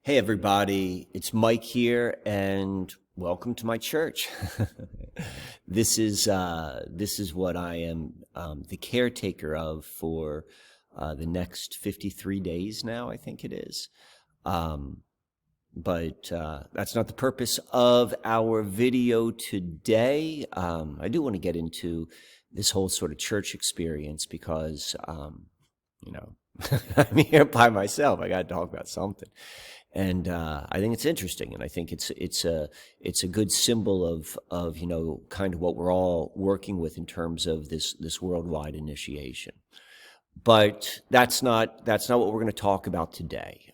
Hey everybody, it's Mike here, and welcome to my church. This is what I am the caretaker of for the next 53 days now, I think it is. But that's not the purpose of our video today. I do want to get into this whole sort of church experience because, I'm here by myself. I got to talk about something. And I think it's interesting, and I think it's a good symbol of kind of what we're all working with in terms of this worldwide initiation. But that's not what we're going to talk about today.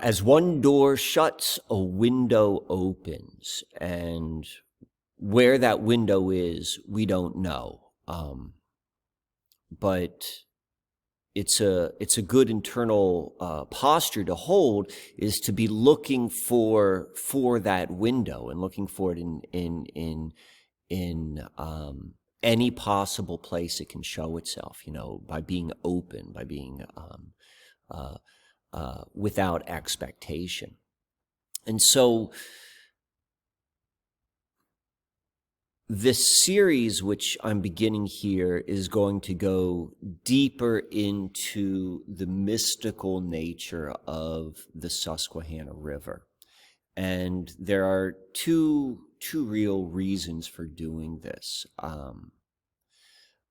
As one door shuts, a window opens, and where that window is, we don't know. But it's a good internal posture to hold, is to be looking for that window and looking for it in any possible place it can show itself. By being open, by being without expectation. And so this series, which I'm beginning here, is going to go deeper into the mystical nature of the Susquehanna River. And there are two real reasons for doing this.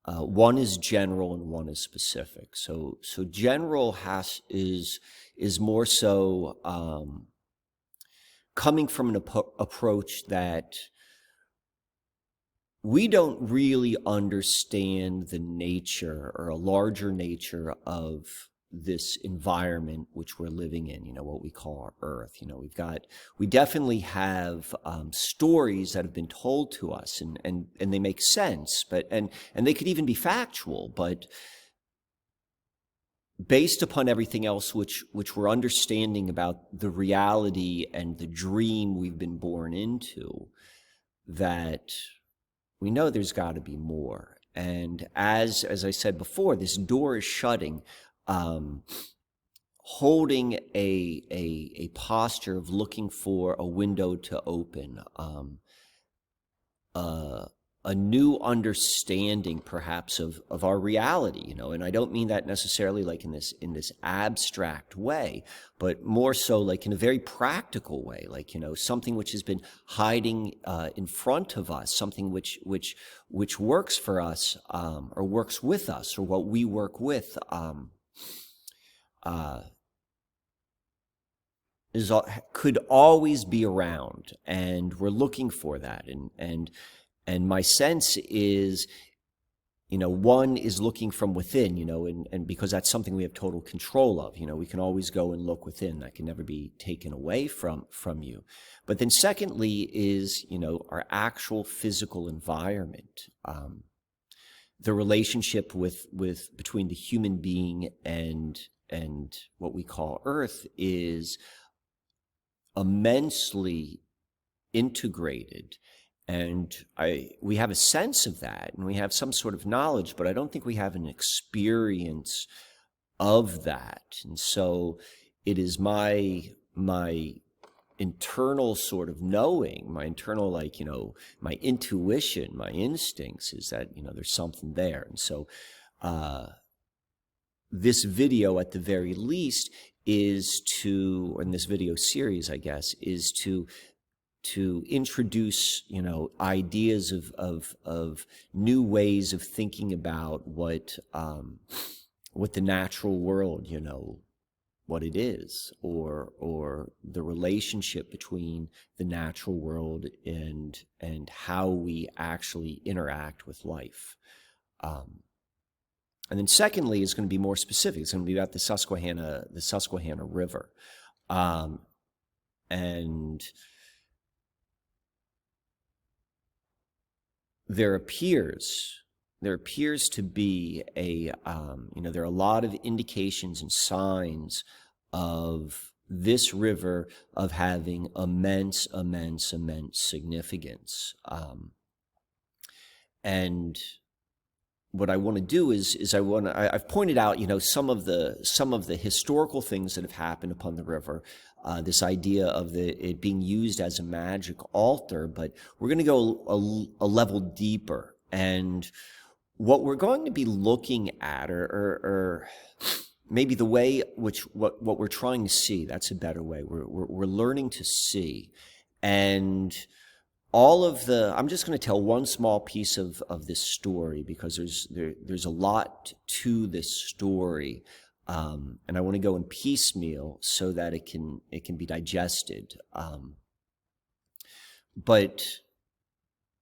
One is general and one is specific. So general is more so coming from an approach that we don't really understand the nature or a larger nature of this environment which we're living in, what we call our Earth. We definitely have stories that have been told to us, and they make sense, but and they could even be factual, but based upon everything else which we're understanding about the reality and the dream we've been born into, that we know there's got to be more. And as I said before, this door is shutting, holding a posture of looking for a window to open, a new understanding perhaps of our reality, and I don't mean that necessarily like in this abstract way, but more so like in a very practical way, like something which has been hiding in front of us, something which works for us, or works with us, or what we work with, could always be around, and we're looking for that, and my sense is, one is looking from within, and because that's something we have total control of. We can always go and look within. That can never be taken away from you. But then secondly is, our actual physical environment, the relationship between the human being and what we call Earth is immensely integrated. And we have a sense of that, and we have some sort of knowledge, but I don't think we have an experience of that. And so it is my internal sort of knowing, my internal, my intuition, my instincts, is that, there's something there. And so this video, at the very least, is to, or in this video series, I guess, is to introduce, ideas of new ways of thinking about what the natural world, what it is, or the relationship between the natural world and how we actually interact with life. And then secondly, it's going to be more specific. It's going to be about the Susquehanna River, and there appears to be there are a lot of indications and signs of this river of having immense significance. And what I want to do is I've pointed out, some of the historical things that have happened upon the river, this idea of it being used as a magic altar, but we're going to go a level deeper. And what we're going to be looking at, or maybe the way what we're trying to see, that's a better way. We're learning to see. And I'm just going to tell one small piece of this story, because there's a lot to this story, and I want to go in piecemeal so that it can be digested. But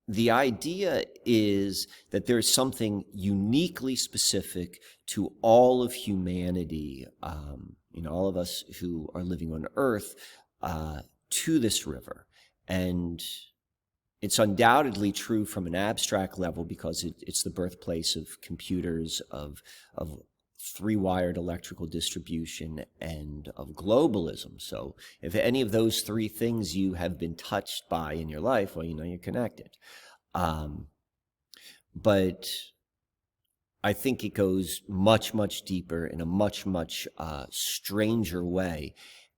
the idea is that there's something uniquely specific to all of humanity, all of us who are living on Earth, to this river. And it's undoubtedly true from an abstract level, because it's the birthplace of computers, of three-wired electrical distribution, and of globalism. So if any of those three things you have been touched by in your life, well, you're connected. But I think it goes much, much deeper in a much, much stranger way.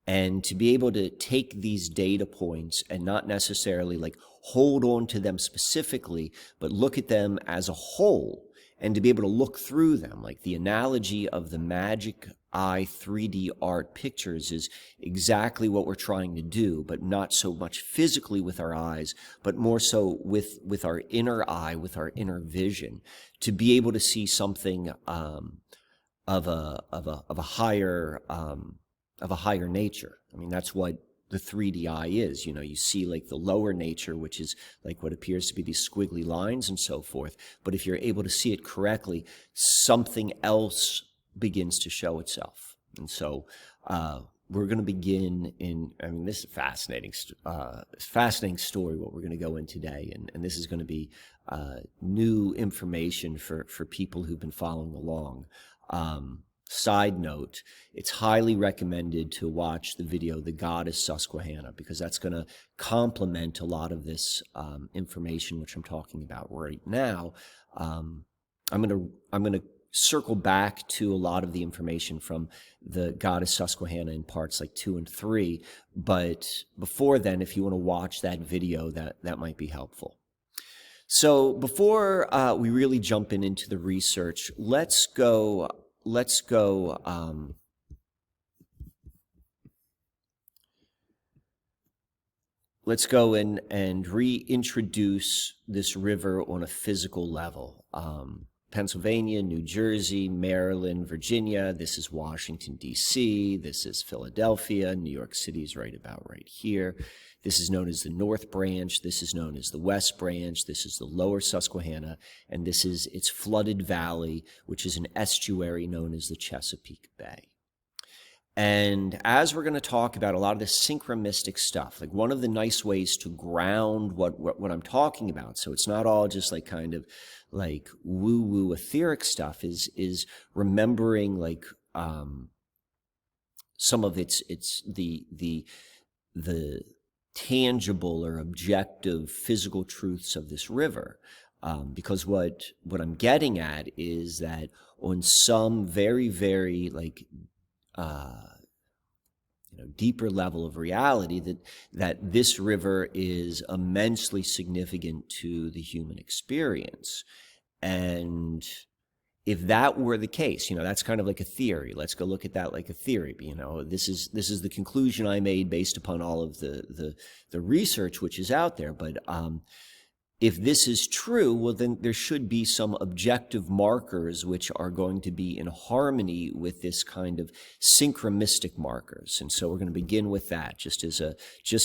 And to be able to take these data points and not necessarily like hold on to them specifically, but look at them as a whole, and to be able to look through them. Like the analogy of the magic eye 3D art pictures is exactly what we're trying to do, but not so much physically with our eyes, but more so with our inner eye, with our inner vision, to be able to see something of a higher nature. I mean, that's what the 3D eye is. You see like the lower nature, which is like what appears to be these squiggly lines and so forth. But if you're able to see it correctly, something else begins to show itself. And so we're going to begin this is a fascinating story, what we're going to go in today. And this is going to be new information for people who've been following along. Side note, it's highly recommended to watch the video, The Goddess Susquehanna, because that's going to complement a lot of this information which I'm talking about right now. I'm going to circle back to a lot of the information from The Goddess Susquehanna in parts like 2 and 3. But before then, if you want to watch that video, that might be helpful. So before we really jump into the research, let's go and reintroduce this river on a physical level. Pennsylvania, New Jersey, Maryland, Virginia. This is Washington, D.C. This is Philadelphia. New York City is right here. This is known as the North Branch. This is known as the West Branch. This is the Lower Susquehanna. And this is its flooded valley, which is an estuary known as the Chesapeake Bay. And as we're going to talk about a lot of the syncromystic stuff, like one of the nice ways to ground what I'm talking about, so it's not all just like kind of like woo-woo etheric stuff, is remembering like some of it's the tangible or objective physical truths of this river. Because what I'm getting at is that on some very, very like deeper level of reality, that this river is immensely significant to the human experience. And if that were the case, that's kind of like a theory. Let's go look at that like a theory. This is the conclusion I made based upon all of the research which is out there. But if this is true, well, then there should be some objective markers which are going to be in harmony with this kind of synchromystic markers. And so we're going to begin with that, just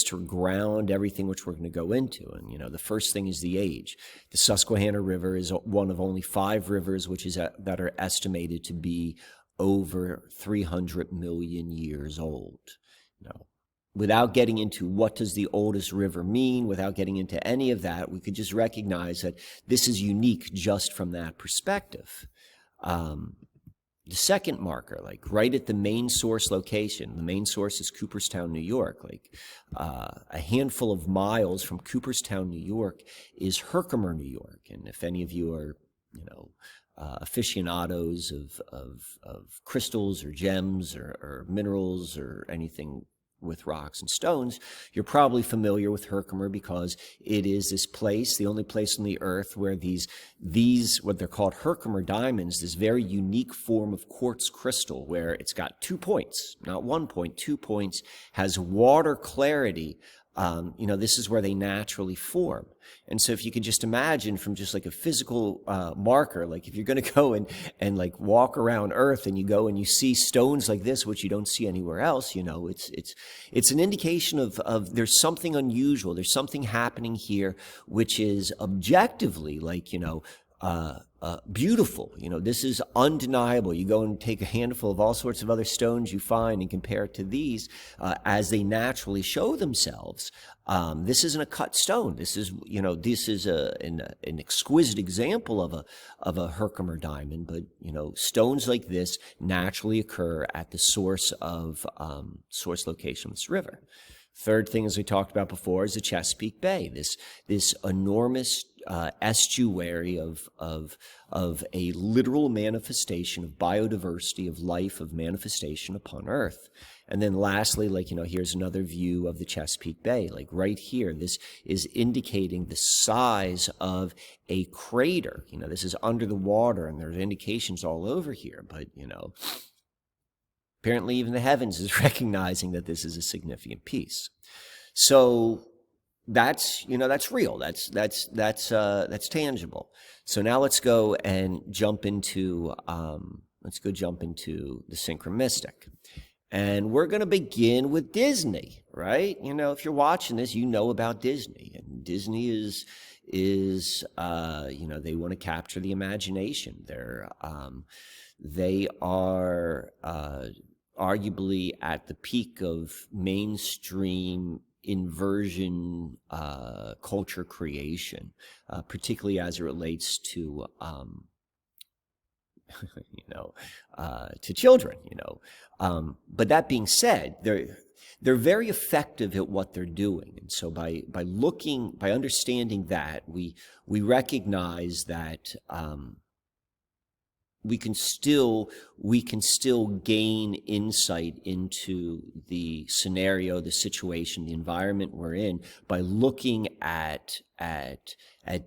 to ground everything which we're going to go into. And the first thing is the age. The Susquehanna River is one of only 5 rivers that are estimated to be over 300 million years old. Without getting into what does the oldest river mean, without getting into any of that, we could just recognize that this is unique just from that perspective. The second marker, like right at the main source location, the main source is Cooperstown, New York. Like a handful of miles from Cooperstown, New York is Herkimer, New York. And if any of you are, aficionados of crystals or gems or minerals or anything with rocks and stones, you're probably familiar with Herkimer because it is this place, the only place on the earth where these what they're called Herkimer diamonds, this very unique form of quartz crystal where it's got 2 points, not 1 point, 2 points, has water clarity. This is where they naturally form. And so if you could just imagine from just like a physical marker, like if you're going to go and like walk around Earth and you go and you see stones like this, which you don't see anywhere else, it's an indication of there's something unusual. There's something happening here, which is objectively like, beautiful. This is undeniable. You go and take a handful of all sorts of other stones you find and compare it to these as they naturally show themselves. This isn't a cut stone. This is, an exquisite example of a Herkimer diamond. But stones like this naturally occur at the source location of this river. Third thing, as we talked about before, is the Chesapeake Bay. This enormous estuary of a literal manifestation of biodiversity, of life, of manifestation upon Earth. And then lastly, here's another view of the Chesapeake Bay. Like right here, this is indicating the size of a crater. This is under the water, and there's indications all over here. But, apparently even the heavens is recognizing that this is a significant piece. So that's real. That's tangible. So now let's go and jump into the syncromystic. And we're going to begin with Disney, right? If you're watching this, about Disney. And Disney is they want to capture the imagination. They are arguably at the peak of mainstream inversion culture creation, particularly as it relates to to children. But that being said, they're very effective at what they're doing, and so by understanding that, we recognize that we can still gain insight into the scenario, the situation, the environment we're in by looking at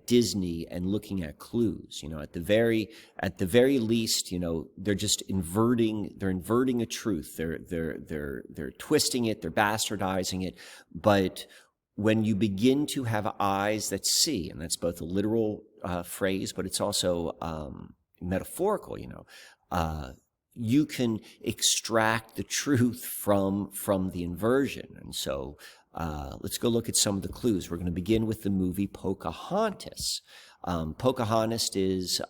Disney and looking at clues. At the very least, they're just inverting a truth. They're twisting it, they're bastardizing it. But when you begin to have eyes that see, and that's both a literal phrase, but it's also metaphorical, you can extract the truth from the inversion. And so let's go look at some of the clues. We're going to begin with the movie Pocahontas. Pocahontas is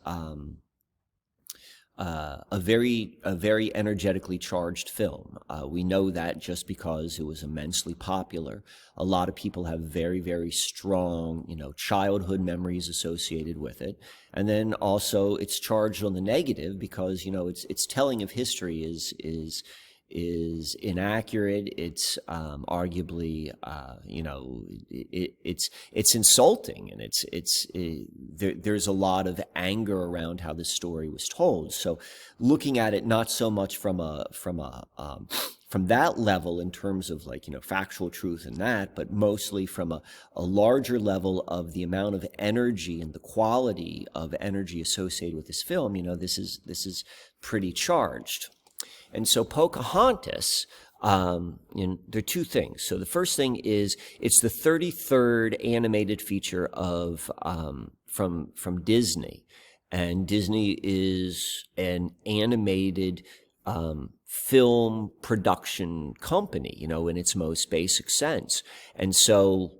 a very energetically charged film. We know that just because it was immensely popular. A lot of people have very, very strong, childhood memories associated with it. And then also it's charged on the negative because, its telling of history is inaccurate. It's arguably, it's insulting, and there's a lot of anger around how this story was told. So, looking at it not so much from that level in terms of factual truth and that, but mostly from a larger level of the amount of energy and the quality of energy associated with this film. This is pretty charged. And so Pocahontas, there are two things. So the first thing is it's the 33rd animated feature of from Disney, and Disney is an animated film production company, in its most basic sense. And so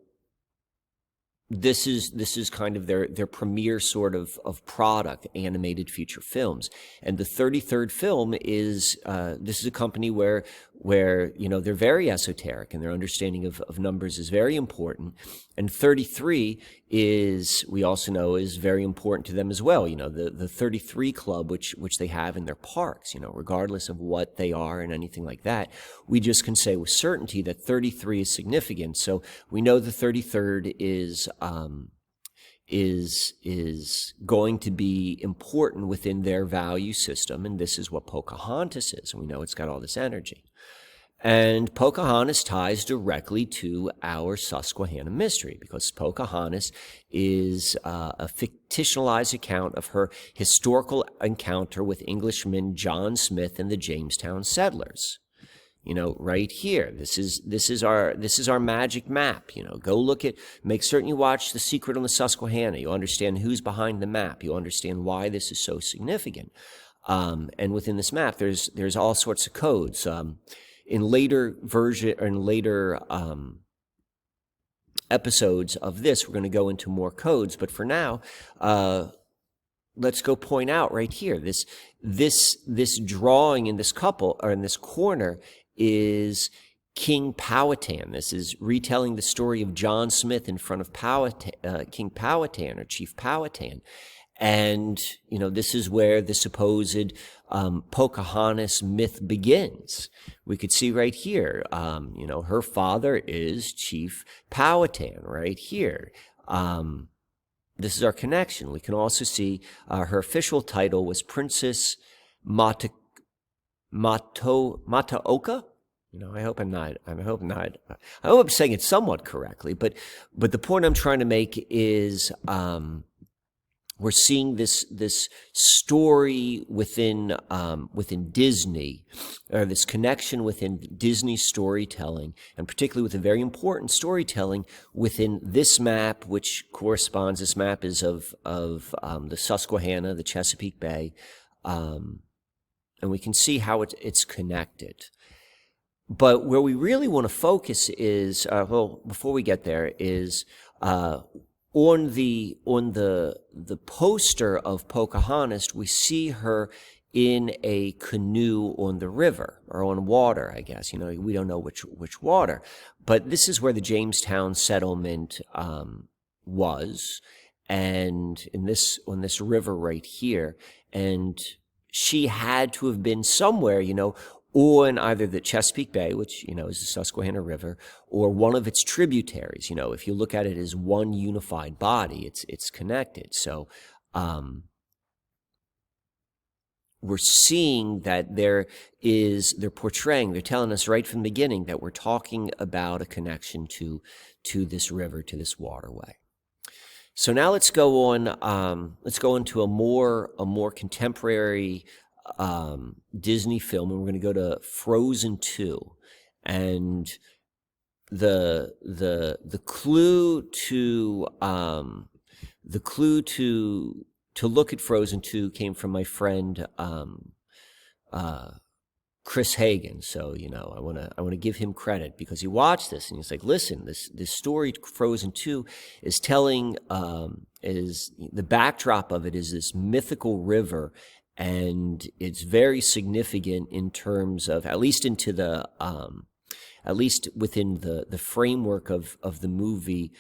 this is kind of their premier sort of product, animated feature films. And the 33rd film is this is a company where they're very esoteric, and their understanding of numbers is very important. And 33 is, we also know, is very important to them as well. The 33 Club, which they have in their parks, regardless of what they are and anything like that, we just can say with certainty that 33 is significant. So we know the 33rd is going to be important within their value system, and this is what Pocahontas is. We know it's got all this energy. And Pocahontas ties directly to our Susquehanna mystery, because Pocahontas is a fictionalized account of her historical encounter with Englishman John Smith and the Jamestown settlers. You know, right here, this is our magic map. You know, go look at, make certain you watch The Secret on the Susquehanna. You'll understand who's behind the map. You'll understand why this is so significant. And within this map, there's all sorts of codes. In later episodes of this, we're going to go into more codes. But for now, let's go point out right here, this drawing in this couple, or in this corner, is King Powhatan. This is retelling the story of John Smith in front of King Powhatan, or Chief Powhatan. And, you know, this is where the supposed Pocahontas myth begins. We could see right here, you know, her father is Chief Powhatan right here. This is our connection. We can also see her official title was Princess Mataoka. You know, I hope I'm saying it somewhat correctly. But the point I'm trying to make is, we're seeing this story within Disney, or this connection within Disney storytelling, and particularly with a very important storytelling within this map, which corresponds. This map is of the Susquehanna, the Chesapeake Bay, and we can see how it's connected. But where we really want to focus is, well, before we get there, is on the poster of Pocahontas, we see her in a canoe on the river, or on water, I guess. You know, we don't know which water, but this is where the Jamestown settlement was, and on this river right here, and she had to have been somewhere, you know, on either the Chesapeake Bay, which, you know, is the Susquehanna River, or one of its tributaries. You know, if you look at it as one unified body, it's connected. So we're seeing that they're telling us right from the beginning that we're talking about a connection to this river, to this waterway. So now let's go on. Let's go into a more contemporary Disney film, and we're going to go to Frozen 2, and the clue to look at Frozen 2 came from my friend Chris Hagen. So, you know, I want to give him credit, because he watched this and he's like, listen, this story Frozen 2 is telling, is the backdrop of it is this mythical river. And it's very significant in terms of, at least within the framework of the movie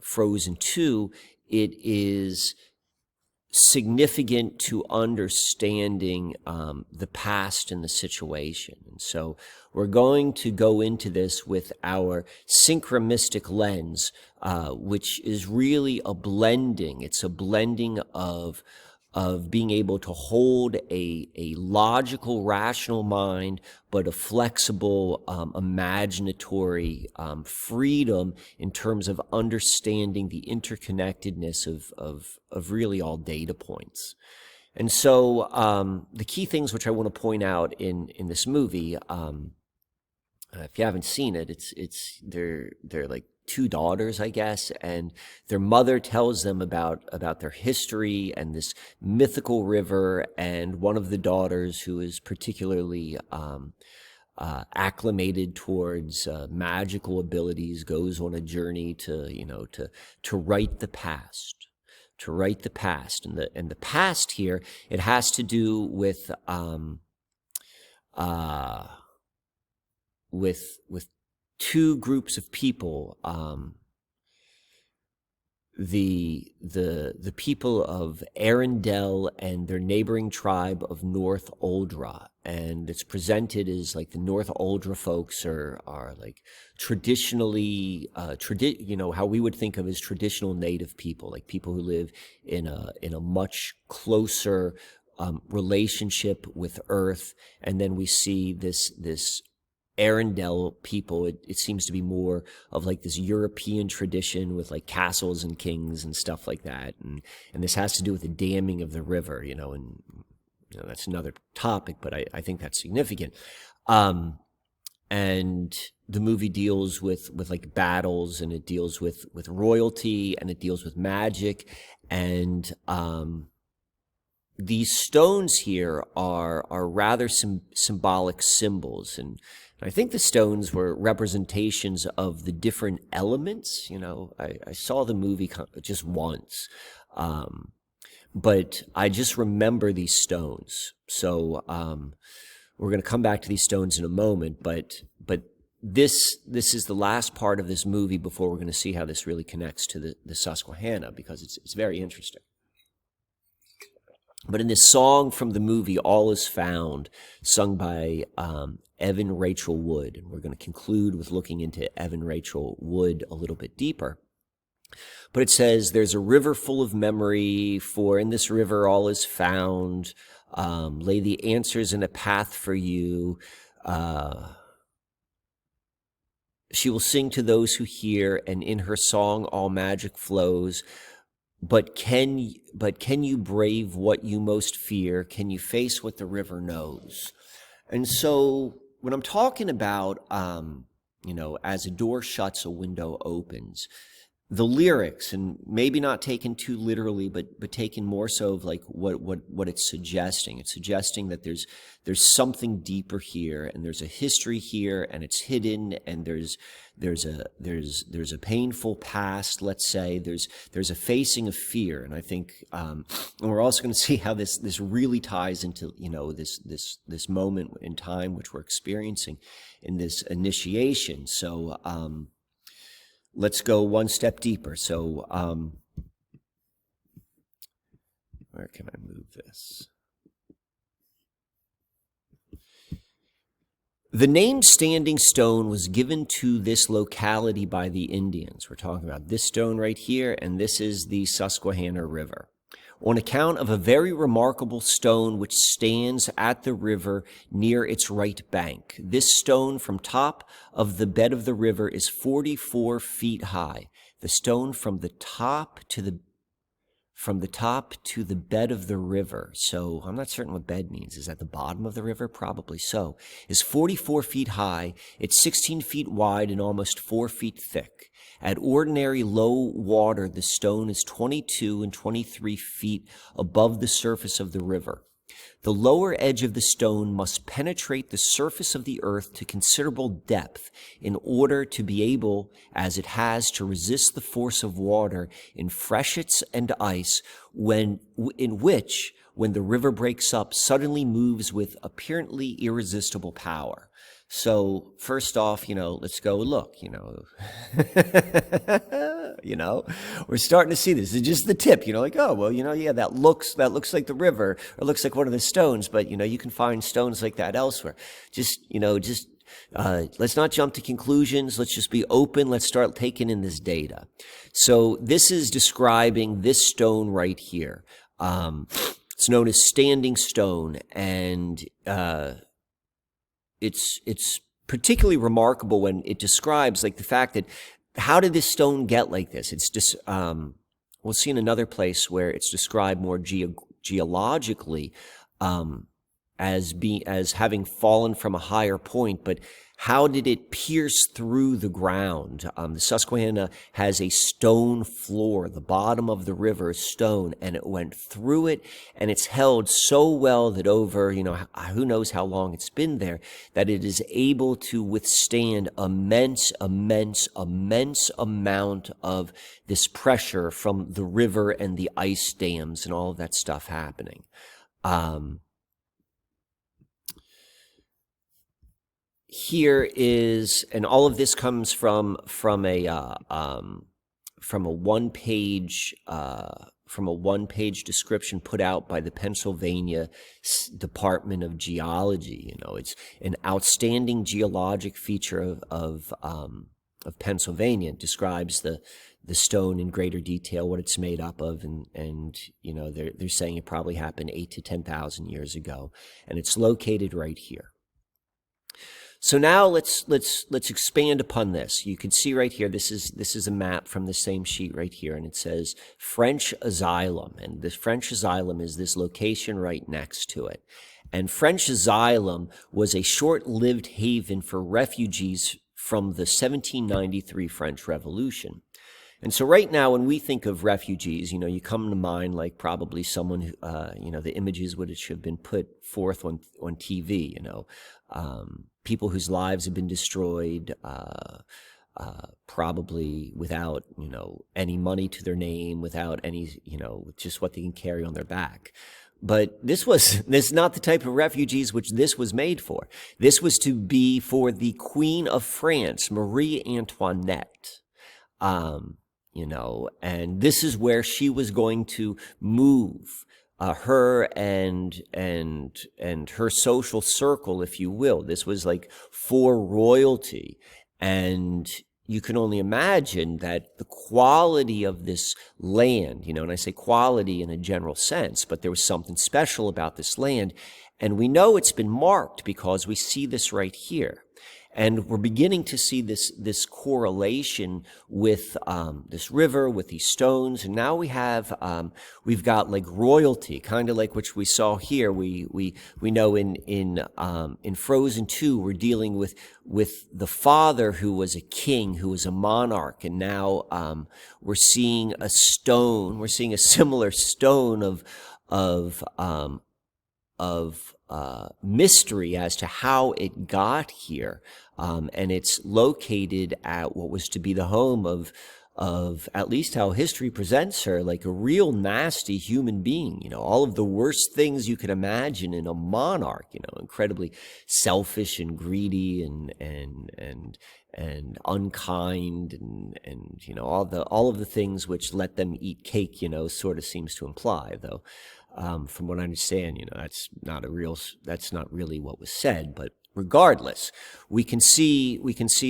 Frozen 2, it is significant to understanding the past and the situation. And so we're going to go into this with our syncromystic lens, which is really a blending. It's a blending of being able to hold a logical, rational mind, but a flexible, imaginatory freedom in terms of understanding the interconnectedness of really all data points. And so the key things which I want to point out in this movie, if you haven't seen it, they're like two daughters, I guess, and their mother tells them about their history and this mythical river. And one of the daughters, who is particularly acclimated towards magical abilities, goes on a journey to write the past, and the past here, it has to do with two groups of people. the people of Arundel and their neighboring tribe of North Oldra, and it's presented as like the North Oldra folks are like traditionally how we would think of as traditional native people, like people who live in a much closer relationship with Earth. And then we see this Arundel people, it seems to be more of like this European tradition with like castles and kings and stuff like that. And this has to do with the damming of the river, and that's another topic, but I think that's significant. And the movie deals with like battles, and it deals with royalty, and it deals with magic. And these stones here are rather symbolic symbols, and I think the stones were representations of the different elements. I saw the movie just once, but I just remember these stones. So we're going to come back to these stones in a moment, but this is the last part of this movie before we're going to see how this really connects to the Susquehanna, because it's very interesting. But in this song from the movie, All Is Found, sung by Evan Rachel Wood, and we're going to conclude with looking into Evan Rachel Wood a little bit deeper. But it says, there's a river full of memory, for in this river all is found. Lay the answers in a path for you. She will sing to those who hear, and in her song all magic flows. But can you brave what you most fear? Can you face what the river knows? And so when I'm talking about, as a door shuts, a window opens, the lyrics, and maybe not taken too literally, but taken more so of like what it's suggesting. It's suggesting that there's something deeper here, and there's a history here, and it's hidden, and there's a painful past. Let's say there's a facing of fear, and I think, and we're also going to see how this really ties into this moment in time which we're experiencing in this initiation. So. Let's go one step deeper. So, where can I move this? The name Standing Stone was given to this locality by the Indians. We're talking about this stone right here, and this is the Susquehanna River, on account of a very remarkable stone which stands at the river near its right bank. This stone from top of the bed of the river is 44 feet high. The stone from the top to the bed of the river, so I'm not certain what bed means. Is that the bottom of the river? Probably so. Is 44 feet high. It's 16 feet wide and almost 4 feet thick. At ordinary low water, the stone is 22 and 23 feet above the surface of the river. The lower edge of the stone must penetrate the surface of the earth to considerable depth in order to be able, as it has, to resist the force of water in freshets and ice, when the river breaks up, suddenly moves with apparently irresistible power. So first off, let's go look, we're starting to see this. It's just the tip, like, oh, well, yeah, that looks like the river, or looks like one of the stones, but, you can find stones like that elsewhere. Let's not jump to conclusions. Let's just be open. Let's start taking in this data. So this is describing this stone right here. It's known as Standing Stone, and, it's particularly remarkable when it describes like the fact that how did this stone get like this? It's just we'll see in another place where it's described more geologically as having fallen from a higher point, but how did it pierce through the ground? The Susquehanna has a stone floor. The bottom of the river is stone, and it went through it, and it's held so well that over, who knows how long it's been there, that it is able to withstand immense amount of this pressure from the river and the ice dams and all of that stuff happening. Here is, and all of this comes from from a one-page description put out by the Pennsylvania Department of Geology. It's an outstanding geologic feature of Pennsylvania. It describes the stone in greater detail, what it's made up of, and they're saying it probably happened 8,000 to 10,000 years ago, and it's located right here. So now let's expand upon this. You can see right here, this is a map from the same sheet right here, and it says French Asylum, and this French Asylum is this location right next to it. And French Asylum was a short-lived haven for refugees from the 1793 French Revolution. And so right now, when we think of refugees, you come to mind like probably someone who, the images which have been put forth on TV, people whose lives have been destroyed, probably without, any money to their name, without any, just what they can carry on their back. But this is not the type of refugees which this was made for. This was to be for the Queen of France, Marie Antoinette. And this is where she was going to move, her and her social circle, if you will. This was like for royalty. And you can only imagine that the quality of this land, and I say quality in a general sense, but there was something special about this land. And we know it's been marked because we see this right here. And we're beginning to see this correlation with this river, with these stones, and now we've got like royalty, kind of like which we saw here. We know in Frozen 2 we're dealing with the father who was a king, who was a monarch, and now we're seeing a stone. We're seeing a similar stone of mystery as to how it got here. And it's located at what was to be the home of at least how history presents her, like a real nasty human being, all of the worst things you could imagine in a monarch, incredibly selfish and greedy and unkind and all of the things which let them eat cake, sort of seems to imply, though. From what I understand, that's not really what was said, but regardless, we can see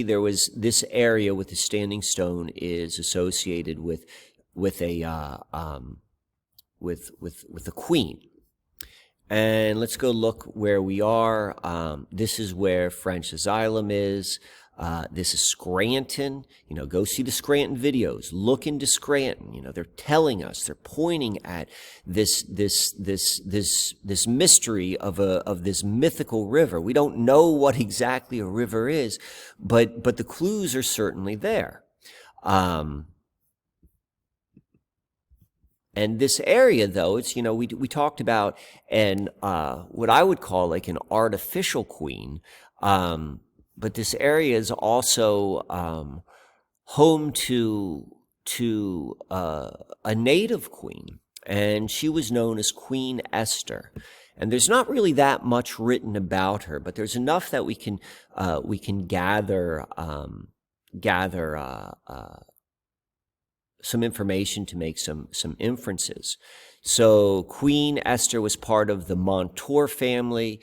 there was this area with the standing stone is associated with a queen. And let's go look where we are. This is where French Asylum is. This is Scranton. Go see the Scranton videos. Look into Scranton. They're telling us, they're pointing at this mystery of this mythical river. We don't know what exactly a river is, but the clues are certainly there. And this area, though, it's, we talked about what I would call like an artificial queen. But this area is also home to a native queen, and she was known as Queen Esther. And there's not really that much written about her, but there's enough that we can gather some information to make some inferences. So Queen Esther was part of the Montour family,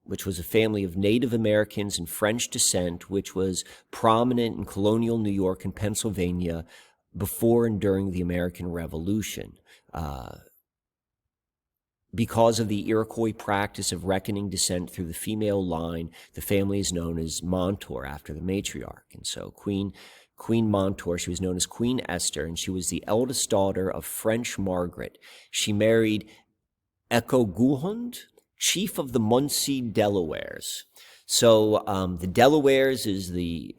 which was a family of Native Americans and French descent, which was prominent in colonial New York and Pennsylvania before and during the American Revolution. Because of the Iroquois practice of reckoning descent through the female line, the family is known as Montour after the matriarch. And so Queen Montour, she was known as Queen Esther, and she was the eldest daughter of French Margaret. She married Ecoguhund, chief of the Munsee Delawares. So the Delawares is the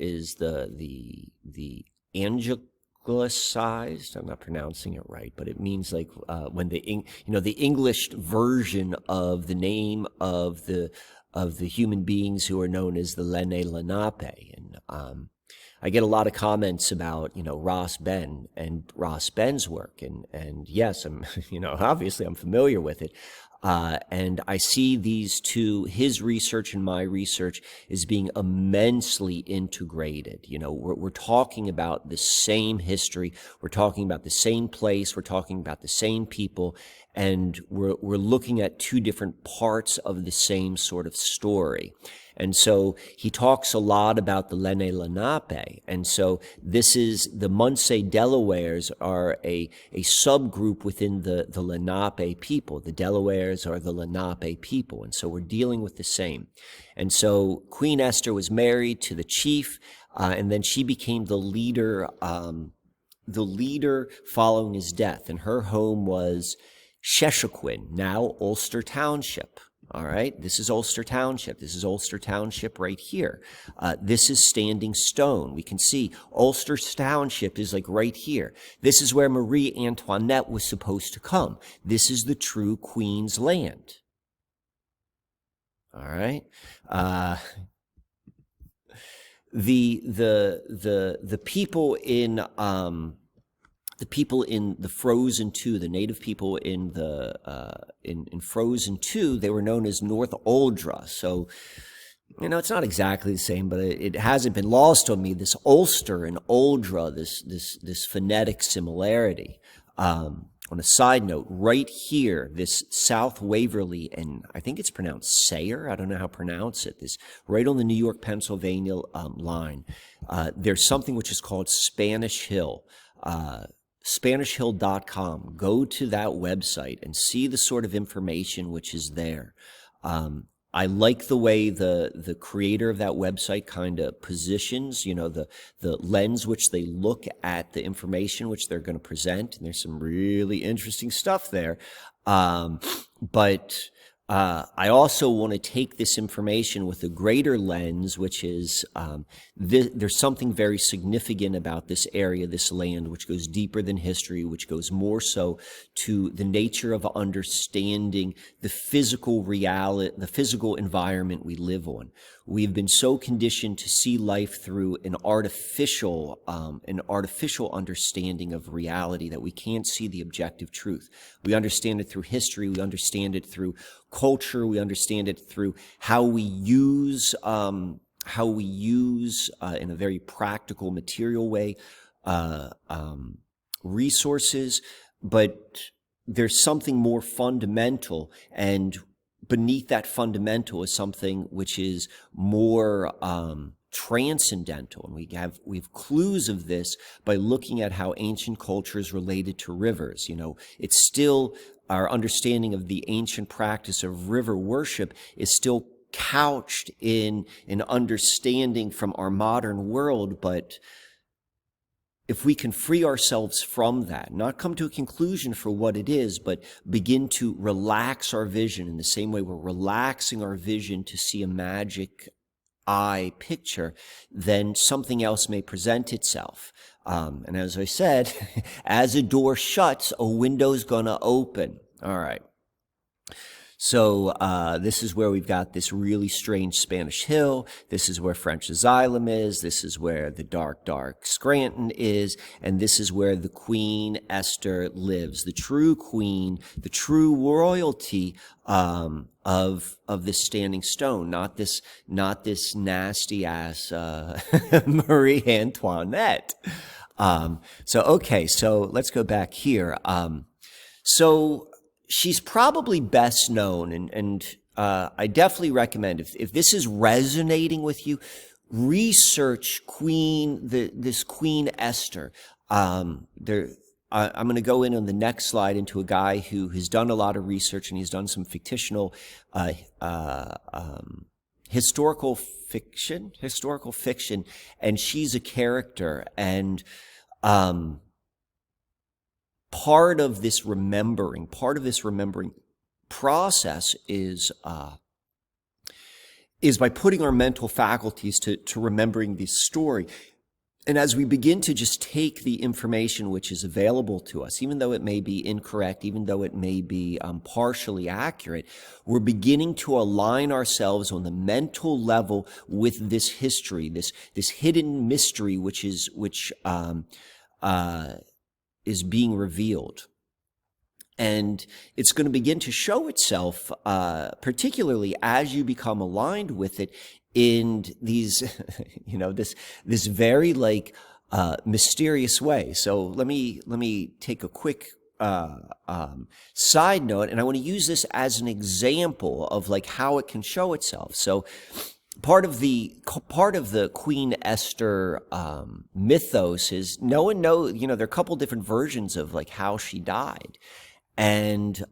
anglicized. I'm not pronouncing it right, but it means like when the English version of the name of the human beings who are known as the Lenni Lenape. And I get a lot of comments about Ross Ben and Ross Ben's work, and yes, I'm obviously I'm familiar with it. And I see these two, his research and my research, as being immensely integrated. You know, we're talking about the same history, we're talking about the same place, we're talking about the same people, and we're looking at two different parts of the same sort of story. And so he talks a lot about the Lenni Lenape. And so this is the Munsee Delawares are a subgroup within the Lenape people. The Delawares are the Lenape people. And so we're dealing with the same. And so Queen Esther was married to the chief, and then she became the leader following his death. And her home was Sheshequin, now Ulster Township. All right, this is Ulster Township. This is Ulster Township right here. This is Standing Stone. We can see Ulster Township is like right here. This is where Marie Antoinette was supposed to come. This is the true Queen's land. All right. The people in the people in the Frozen 2, the native people in the in Frozen 2, they were known as North Uldra. So, you know, it's not exactly the same, but it hasn't been lost on me, this Ulster and Uldra, this phonetic similarity. On a side note, right here, this South Waverly, and I think it's pronounced Sayer, I don't know how to pronounce it, this right on the New York-Pennsylvania line, there's something which is called Spanish Hill. SpanishHill.com. Go to that website and see the sort of information which is there. I like the way the creator of that website kind of positions, you know, the lens which they look at the information which they're going to present. And there's some really interesting stuff there. But I also want to take this information with a greater lens, which is there's something very significant about this area, this land, which goes deeper than history, which goes more so to the nature of understanding the physical reality, the physical environment we live on. We've been so conditioned to see life through an artificial understanding of reality that we can't see the objective truth. We understand it through history. We understand it through culture. We understand it through how we use in a very practical, material way, resources. But there's something more fundamental, and beneath that fundamental is something which is more transcendental. And we have clues of this by looking at how ancient cultures related to rivers. You know, it's still our understanding of the ancient practice of river worship is still couched in an understanding from our modern world. But if we can free ourselves from that, not come to a conclusion for what it is, but begin to relax our vision in the same way we're relaxing our vision to see a magic eye picture, then something else may present itself. And as I said, as a door shuts, a window's gonna open. All right. So this is where we've got this really strange Spanish Hill. This is where French Asylum is. This is where the dark, dark Scranton is. And this is where the Queen Esther lives. The true queen, the true royalty of this Standing Stone, not this nasty ass Marie Antoinette. Okay, so let's go back here. So she's probably best known, and I definitely recommend, if this is resonating with you, research this Queen Esther. I'm going to go in on the next slide into a guy who has done a lot of research, and he's done some fictional, historical fiction, and she's a character, and part of this remembering process is by putting our mental faculties to remembering this story. And as we begin to just take the information which is available to us, even though it may be incorrect, even though it may be partially accurate, we're beginning to align ourselves on the mental level with this history, this hidden mystery which is being revealed. And it's going to begin to show itself, particularly as you become aligned with it in these, this very mysterious way. So let me take a quick side note, and I want to use this as an example of how it can show itself. So part of the Queen Esther mythos is no one knows. There are a couple different versions of how she died. And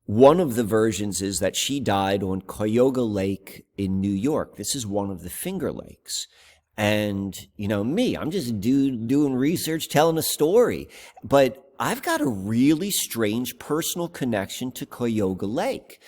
one of the versions is that she died on Cuyahoga Lake in New York. This is one of the Finger Lakes. And, I'm just doing research, telling a story. But I've got a really strange personal connection to Cuyahoga Lake.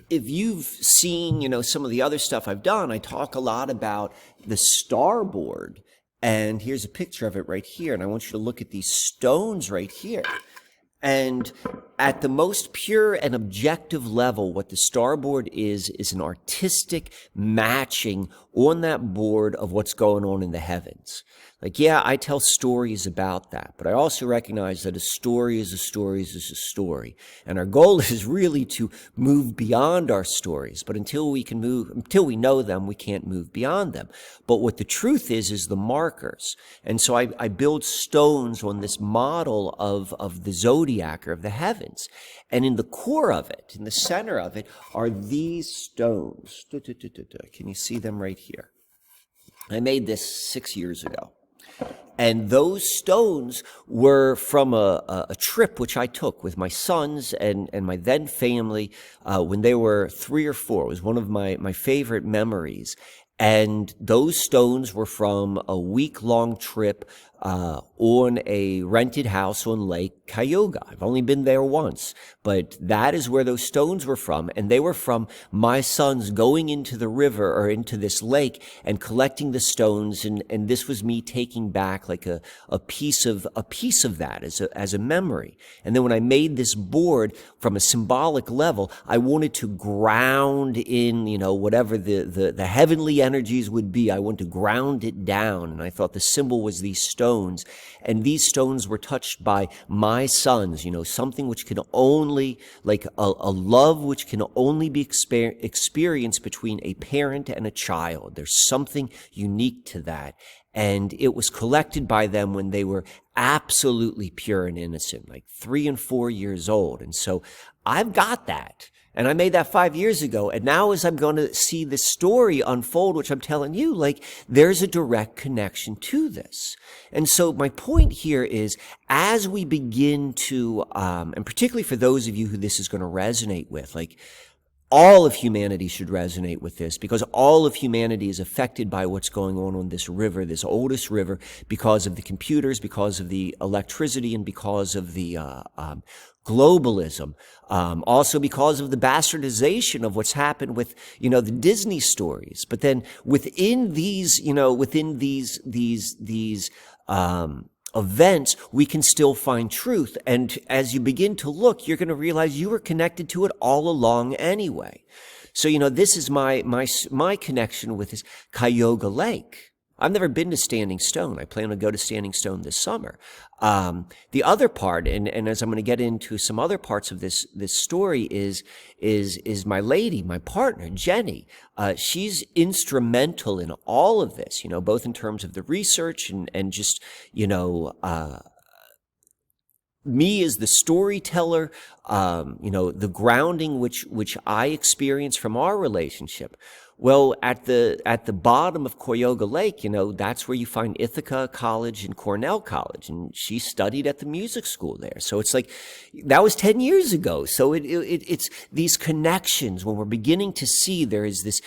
If you've seen, some of the other stuff I've done, I talk a lot about the starboard. And here's a picture of it right here. And I want you to look at these stones right here. And at the most pure and objective level, what the starboard is an artistic matching on that board of what's going on in the heavens. I tell stories about that, but I also recognize that a story is a story is a story. And our goal is really to move beyond our stories. But until we know them, we can't move beyond them. But what the truth is the markers. And so I build stones on this model of the zodiac or of the heavens. And in the core of it, in the center of it, are these stones. Can you see them right here? I made this 6 years ago. And those stones were from a trip which I took with my sons and my then family when they were 3 or 4. It was one of my favorite memories. And those stones were from a week-long trip on a rented house on Lake Cuyahoga. I've only been there once, but that is where those stones were from. And they were from my sons going into the river or into this lake and collecting the stones. And this was me taking back a piece of that as a memory. And then when I made this board from a symbolic level, I wanted to ground in, whatever the heavenly energies would be. I wanted to ground it down. And I thought the symbol was these stones. And these stones were touched by my sons, something which can only, a love which can only be experienced between a parent and a child. There's something unique to that. And it was collected by them when they were absolutely pure and innocent, 3 and 4 years old. And so I've got that. And I made that 5 years ago. And now as I'm going to see this story unfold, which I'm telling you, there's a direct connection to this. And so my point here is, as we begin to, and particularly for those of you who this is going to resonate with, all of humanity should resonate with this, because all of humanity is affected by what's going on this river, this oldest river, because of the computers, because of the electricity, and because of the globalism. Also because of the bastardization of what's happened with, the Disney stories. But then within these, events, we can still find truth. And as you begin to look, you're going to realize you were connected to it all along anyway. So, this is my connection with this Cuyahoga Lake. I've never been to Standing Stone. I plan to go to Standing Stone this summer. The other part, and as I'm going to get into some other parts of this story, is my lady, my partner, Jenny. She's instrumental in all of this, both in terms of the research and just, me as the storyteller, the grounding which I experience from our relationship. Well, at the bottom of Cuyahoga Lake, that's where you find Ithaca College and Cornell College, and she studied at the music school there. So it's that was 10 years ago. So it's these connections when we're beginning to see there is this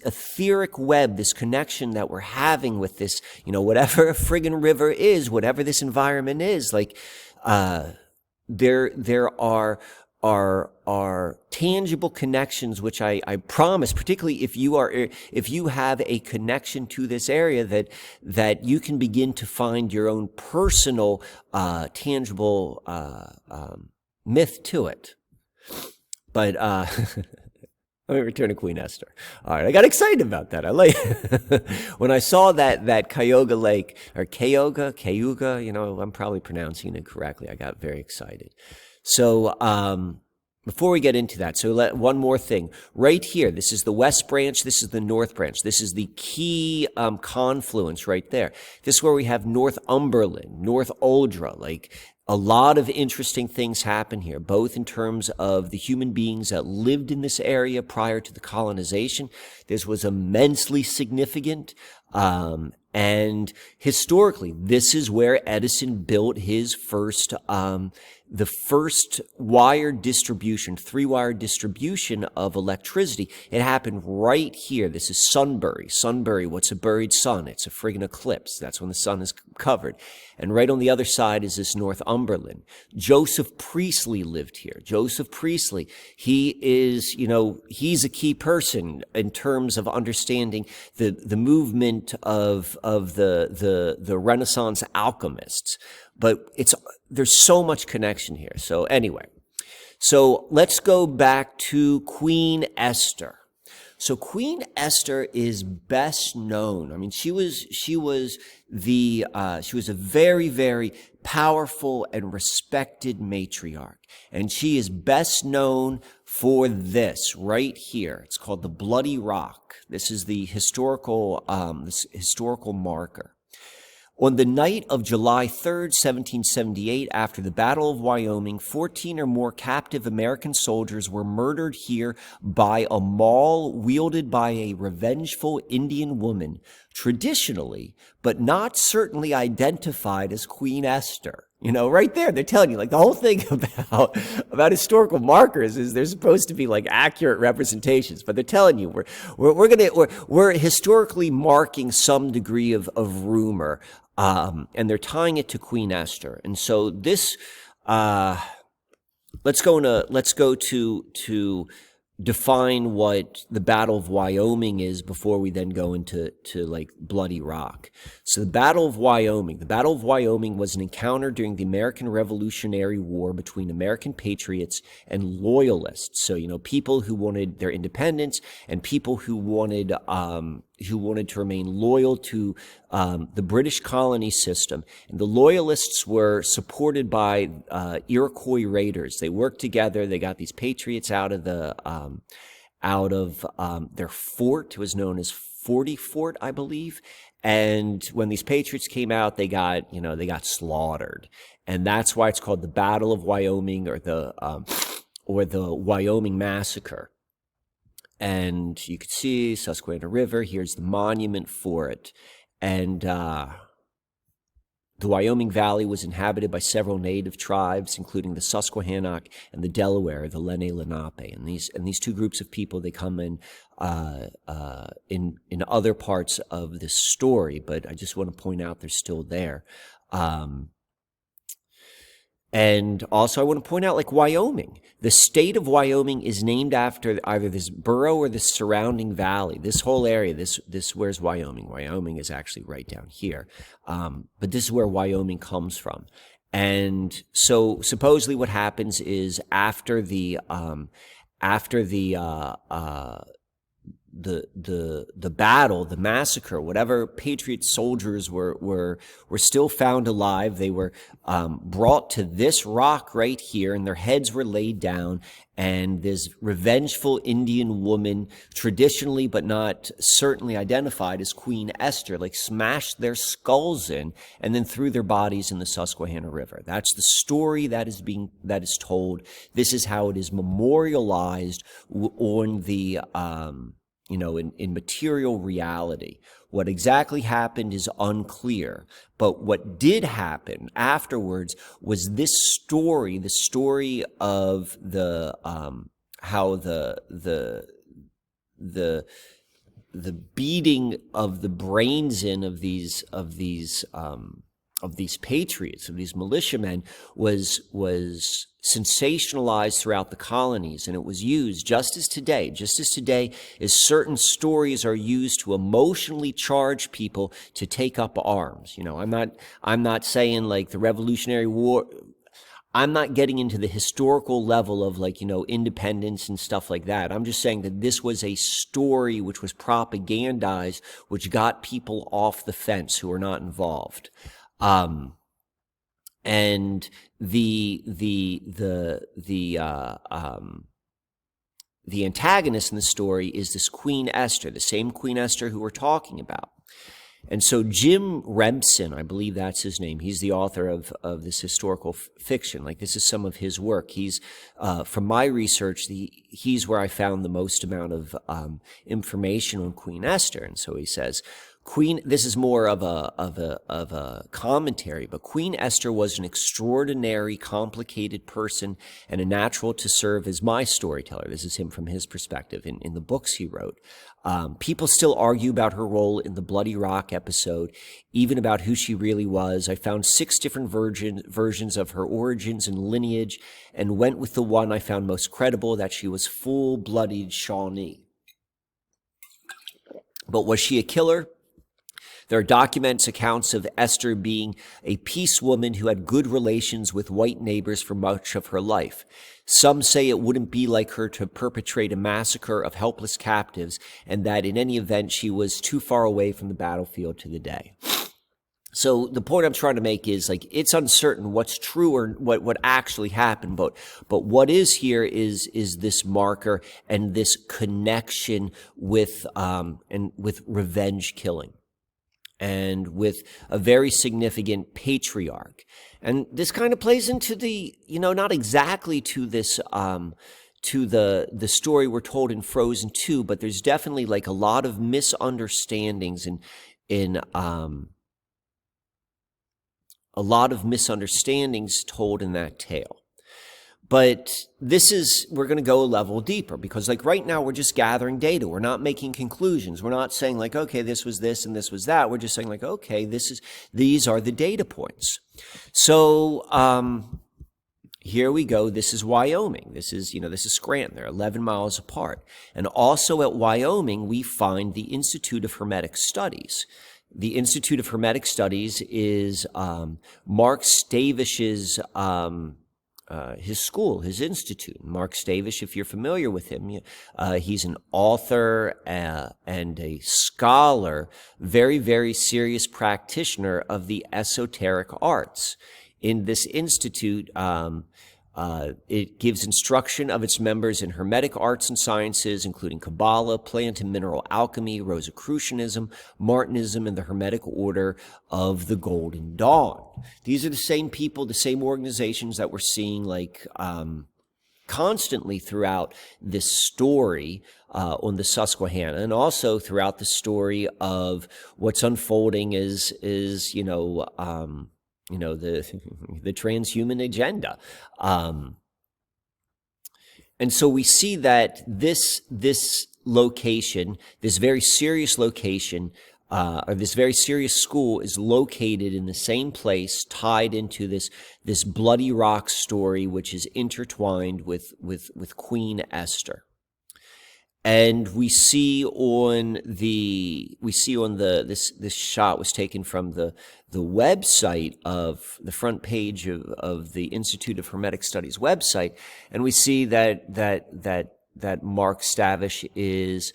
etheric web, this connection that we're having with this, whatever a friggin' river is, whatever this environment is, there are tangible connections, which I promise, particularly if you have a connection to this area, that you can begin to find your own personal, tangible, myth to it. But, Let me return to Queen Esther. All right, I got excited about that. I like when I saw that Cayuga Lake or Cayuga, I'm probably pronouncing it correctly. I got very excited. So before we get into that, one more thing. Right here, this is the West Branch, this is the North Branch. This is the key confluence right there. This is where we have Northumberland, North Uldra, like a lot of interesting things happen here, both in terms of the human beings that lived in this area prior to the colonization. This was immensely significant. And historically, this is where Edison built his first, the first wired distribution, 3-wire distribution of electricity. It happened right here. This is Sunbury. Sunbury, what's a buried sun? It's a friggin' eclipse. That's when the sun is covered. And right on the other side is this Northumberland. Joseph Priestley lived here. Joseph Priestley, he is, he's a key person in terms of understanding the movement of the Renaissance alchemists. But there's so much connection here. So anyway, let's go back to Queen Esther. So Queen Esther is best known. I mean, she was a very, very powerful and respected matriarch. And she is best known for this right here. It's called the Bloody Rock. This is the historical marker. On the night of July 3rd, 1778, after the Battle of Wyoming, 14 or more captive American soldiers were murdered here by a maul wielded by a revengeful Indian woman, traditionally, but not certainly identified as Queen Esther. Right there, they're telling you, like, the whole thing about historical markers is they're supposed to be like accurate representations, but they're telling you we're historically marking some degree of rumor, and they're tying it to Queen Esther. And so this, let's go to define what the Battle of Wyoming is before we then go into like Bloody Rock. So the Battle of Wyoming was an encounter during the American Revolutionary War between American patriots and loyalists. So, people who wanted their independence and people who wanted to remain loyal to the British colony system. And the loyalists were supported by Iroquois raiders. They worked together. They got these patriots out of their fort. It was known as 40 Fort, I believe. And when these patriots came out, they got slaughtered. And that's why it's called the Battle of Wyoming, or the Wyoming Massacre. And you can see Susquehanna River. Here's the monument for it. And the Wyoming Valley was inhabited by several native tribes, including the Susquehanna and the Delaware, the Lenape. And these two groups of people, they come in other parts of this story, but I just want to point out they're still there. And also I want to point out, like, Wyoming. The state of Wyoming is named after either this borough or the surrounding valley. This whole area, where's Wyoming? Wyoming is actually right down here. But this is where Wyoming comes from. And so supposedly what happens is after the battle, the massacre, whatever Patriot soldiers were still found alive. They were brought to this rock right here, and their heads were laid down. And this revengeful Indian woman, traditionally but not certainly identified as Queen Esther, like, smashed their skulls in and then threw their bodies in the Susquehanna River. That's the story that is told. This is how it is memorialized on the in material reality. What exactly happened is unclear, but what did happen afterwards was this story, the story of how the beating of the brains in of these patriots, of these militiamen, was sensationalized throughout the colonies, and it was used just as today as certain stories are used to emotionally charge people to take up arms. I'm not saying like the Revolutionary War. I'm not getting into the historical level of like, independence and stuff like that. I'm just saying that this was a story which was propagandized, which got people off the fence who were not involved. And the antagonist in the story is this Queen Esther, the same Queen Esther who we're talking about. And so Jim Remsen, I believe that's his name, he's the author of this historical fiction. Like, this is some of his work. He's, from my research, he's where I found the most amount of information on Queen Esther. And so he says, this is more of a commentary, but Queen Esther was an extraordinary, complicated person and a natural to serve as my storyteller. This is him from his perspective in the books he wrote. People still argue about her role in the Bloody Rock episode, even about who she really was. I found 6 different versions of her origins and lineage, and went with the one I found most credible, that she was full-blooded Shawnee. But was she a killer? There are accounts of Esther being a peace woman who had good relations with white neighbors for much of her life. Some say it wouldn't be like her to perpetrate a massacre of helpless captives, and that in any event she was too far away from the battlefield to the day. So the point I'm trying to make is, like, it's uncertain what's true or what actually happened, but what is here is this marker and this connection with revenge killing, and with a very significant patriarch. And this kind of plays into the, not exactly to this, to the story we're told in Frozen 2, but there's definitely like a lot of misunderstandings a lot of misunderstandings told in that tale. But we're going to go a level deeper, because like right now we're just gathering data. We're not making conclusions. We're not saying like, okay, this was this and this was that. We're just saying like, okay, these are the data points. So, here we go. This is Wyoming. This is Scranton. They're 11 miles apart. And also at Wyoming, we find the Institute of Hermetic Studies. The Institute of Hermetic Studies is, Mark Stavish's, his school, his institute. Mark Stavish, if you're familiar with him, he's an author and a scholar, very, very serious practitioner of the esoteric arts. In this institute, it gives instruction of its members in Hermetic arts and sciences, including Kabbalah, plant and mineral alchemy, Rosicrucianism, Martinism, and the Hermetic Order of the Golden Dawn. These are the same people, the same organizations that we're seeing like constantly throughout this story on the Susquehanna, and also throughout the story of what's unfolding is the transhuman agenda. And so we see that this location, this very serious location, or this very serious school is located in the same place, tied into this Bloody Rock story, which is intertwined with Queen Esther. And we see on this shot was taken from the website of the front page of the Institute of Hermetic Studies website, and we see that Mark Stavish is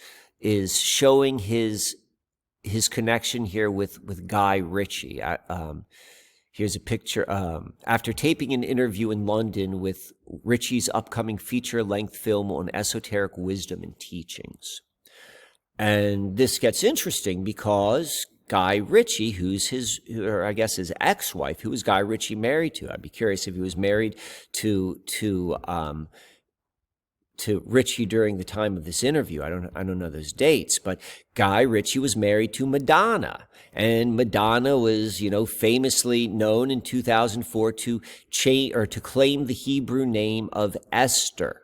showing his connection here with Guy Ritchie. Here's a picture. After taping an interview in London with Ritchie's upcoming feature-length film on esoteric wisdom and teachings. And this gets interesting because Guy Ritchie, who's his ex-wife, who was Guy Ritchie married to? I'd be curious if he was married to Ritchie during the time of this interview. I don't know those dates, but Guy Ritchie was married to Madonna, and Madonna was, famously known in 2004 to claim the Hebrew name of Esther.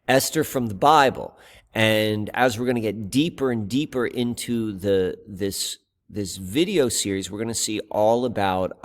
Esther from the Bible. And as we're going to get deeper and deeper into this video series, we're going to see all about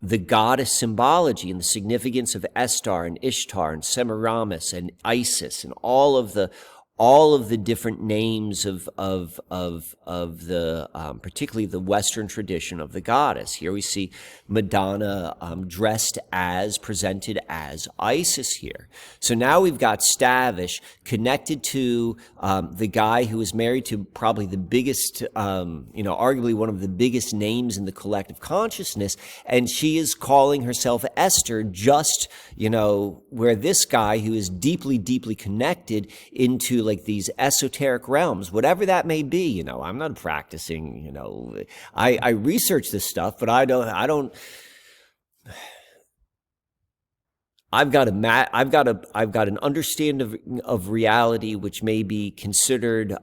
the goddess symbology and the significance of Esther and Ishtar and Semiramis and Isis and all of the all of the different names of the particularly the Western tradition of the goddess. Here we see Madonna dressed as, presented as Isis here. So now we've got Stavish connected to the guy who is married to probably the biggest, arguably one of the biggest names in the collective consciousness, and she is calling herself Esther, just, where this guy who is deeply, deeply connected into like these esoteric realms, whatever that may be. I'm not practicing, I research this stuff, but I've got an understanding of reality which may be considered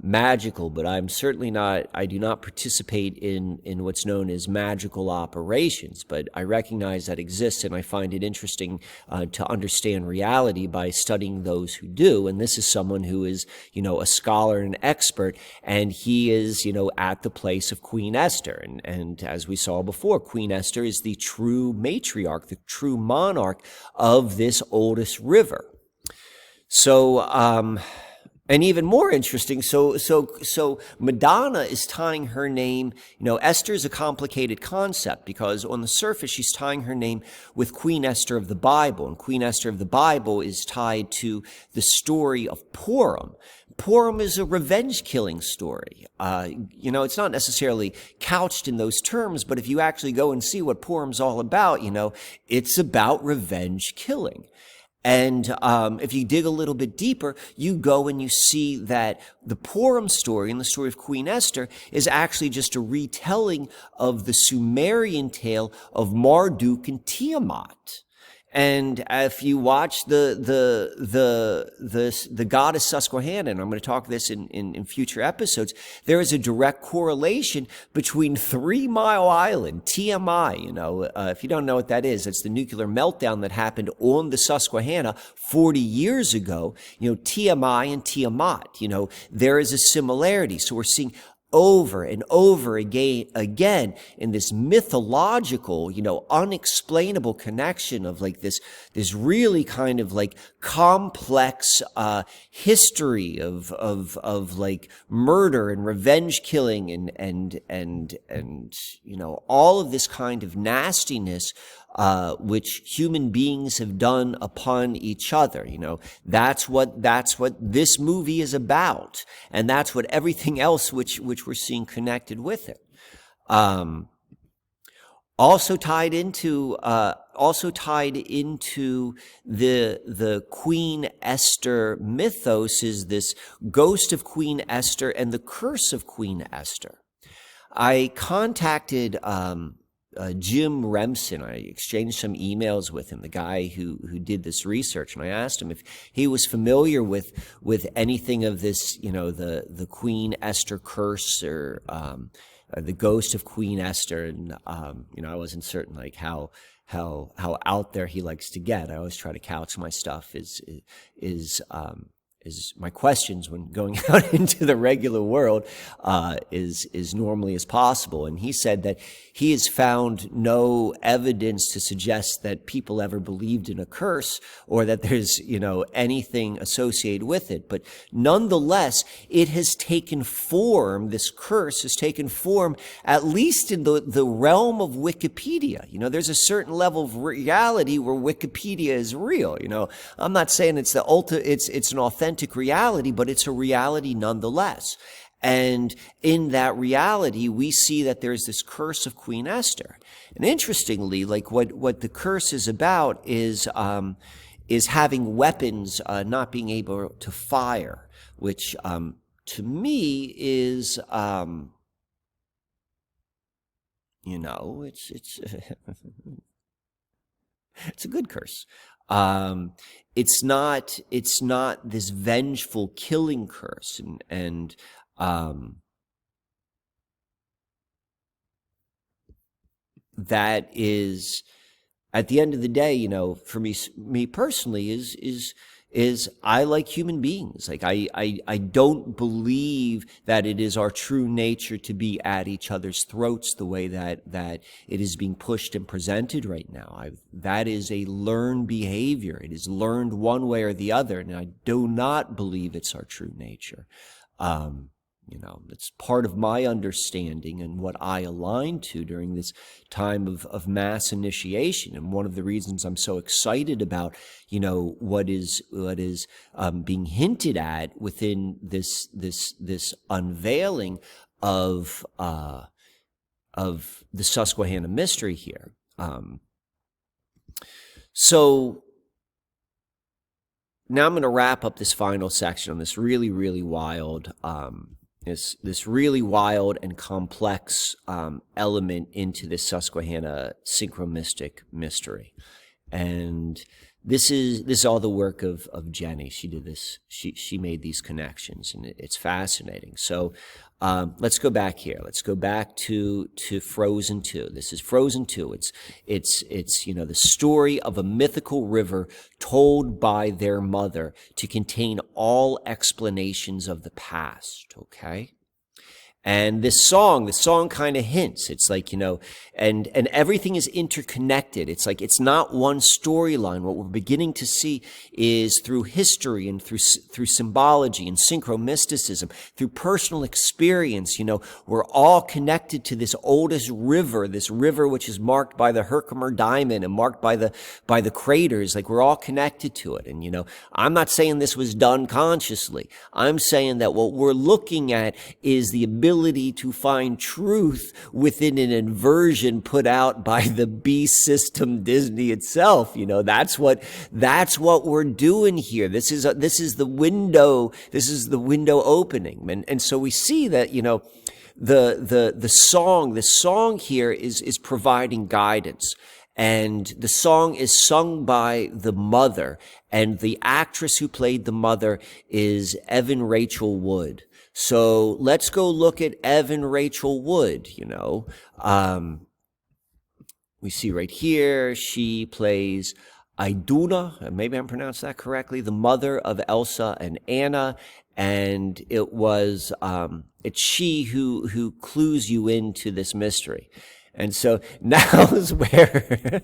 magical, but I'm certainly not. I do not participate in what's known as magical operations. But I recognize that exists, and I find it interesting to understand reality by studying those who do. And this is someone who is, a scholar and an expert, and he is, at the place of Queen Esther. And as we saw before, Queen Esther is the true matriarch, the true monarch of this oldest river. So, and even more interesting, so Madonna is tying her name. Esther is a complicated concept because on the surface she's tying her name with Queen Esther of the Bible, and Queen Esther of the Bible is tied to the story of Purim. Purim is a revenge-killing story. It's not necessarily couched in those terms, but if you actually go and see what Purim's all about, it's about revenge killing. And if you dig a little bit deeper, you go and you see that the Purim story and the story of Queen Esther is actually just a retelling of the Sumerian tale of Marduk and Tiamat. And if you watch the goddess Susquehanna, and I'm going to talk this in future episodes, there is a direct correlation between 3 Mile Island, TMI. If you don't know what that is, it's the nuclear meltdown that happened on the Susquehanna 40 years ago. TMI and Tiamat, there is a similarity. So we're seeing over and over again in this mythological, unexplainable connection of like this really kind of like complex history of like murder and revenge killing and all of this kind of nastiness which human beings have done upon each other. That's what this movie is about, and that's what everything else which we're seeing connected with it. Also tied into the Queen Esther mythos is this ghost of Queen Esther and the curse of Queen Esther. I contacted Jim Remsen. I exchanged some emails with him, the guy who did this research, and I asked him if he was familiar with anything of this, the Queen Esther curse or the ghost of Queen Esther, and I wasn't certain like how out there he likes to get. I always try to couch my stuff is my questions when going out into the regular world is normally as possible. And he said that he has found no evidence to suggest that people ever believed in a curse or that there's, anything associated with it. But nonetheless, it has taken form, this curse has taken form, at least in the realm of Wikipedia. There's a certain level of reality where Wikipedia is real. I'm not saying it's it's an authentic reality, but it's a reality nonetheless. And in that reality, we see that there's this curse of Queen Esther. And interestingly, like what the curse is about is having weapons not being able to fire, which to me is it's it's a good curse. It's not this vengeful killing curse, and that is, at the end of the day, for me personally, is is I like human beings. Like I don't believe that it is our true nature to be at each other's throats the way that it is being pushed and presented right now. That is a learned behavior. It is learned one way or the other, and I do not believe it's our true nature. It's part of my understanding and what I align to during this time of mass initiation. And one of the reasons I'm so excited about, what is being hinted at within this unveiling of the Susquehanna mystery here. So now I'm going to wrap up this final section on this really, really wild, this really wild and complex element into this Susquehanna syncromystic mystery. And this is all the work of Jenny. She did this. She made these connections, and it's fascinating. So let's go back here. Let's go back to Frozen 2. This is Frozen 2. It's the story of a mythical river told by their mother to contain all explanations of the past. Okay. And this song kind of hints. It's like, and everything is interconnected. It's like, it's not one storyline. What we're beginning to see is through history and through symbology and synchromysticism, through personal experience, we're all connected to this oldest river, this river which is marked by the Herkimer diamond and marked by the craters. Like, we're all connected to it. And, I'm not saying this was done consciously. I'm saying that what we're looking at is the ability to find truth within an inversion put out by the beast system Disney itself. That's what we're doing here. This is the window. This is the window opening. And so we see that, the song here is providing guidance. And the song is sung by the mother, and the actress who played the mother is Evan Rachel Wood. So let's go look at Evan Rachel Wood. We see right here, she plays Iduna, maybe I'm pronouncing that correctly, the mother of Elsa and Anna. And it's she who clues you into this mystery. And so now is where